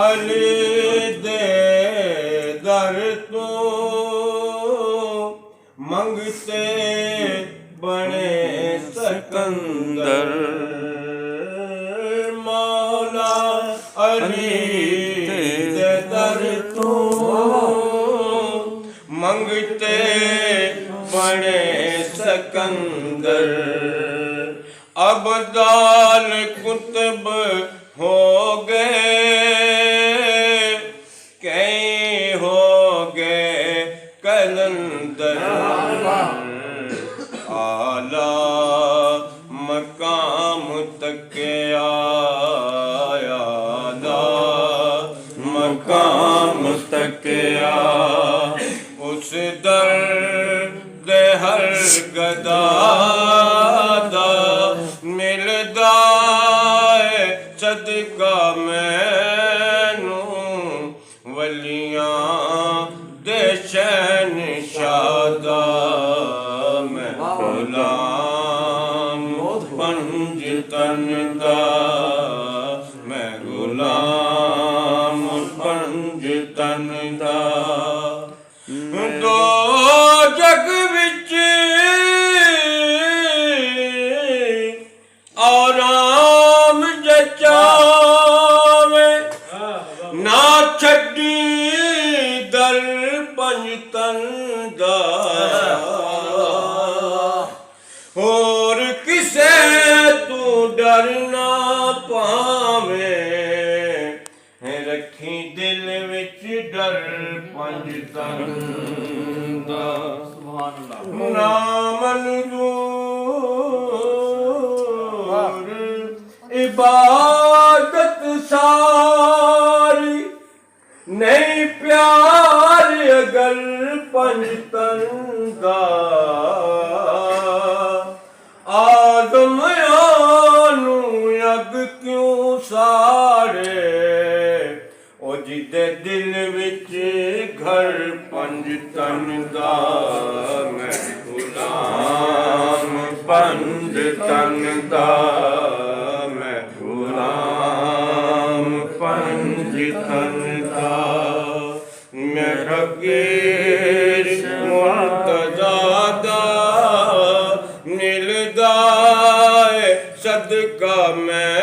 ਅਲੀ ਦੇ ਦਰ ਤੋਂ ਮੰਗਤੇ ਬਣੇ ਸਕੰਦਰ ਮੌਲਾ ਅਲੀ ਦੇ ਦਰ ਤੋਂ ਮੰਗਤੇ ਬਣੇ ਸਕੰਦਰ ਅਬਦਾਲ ਕੁਤਬ हो गए कई हो गए कलंदर आला मकाम तक आया मकाम तक उस दर दे हर गदा मिलदा सदका मैनू वलियां दे शहनशाह दा मैं गुलाम पंज तन दा मैं गुलाम पंज तन दा दो जग विच आराम जचावे ना छड्डी दर पंज तन दा होर किसे तू डर ना पावे रखी दिल विच डर पंज तन दा ना मंजूर इबादत सारी नहीं प्यार अगर पंजतन दा आदम आनू अग क्यों सारे ओ जिदे दिल विच घर पंजतन दा मैं गुलाम पंजतन दा पंजतन दा मेरा गिर मुर्तज़ा दा मिलदा सदका मैं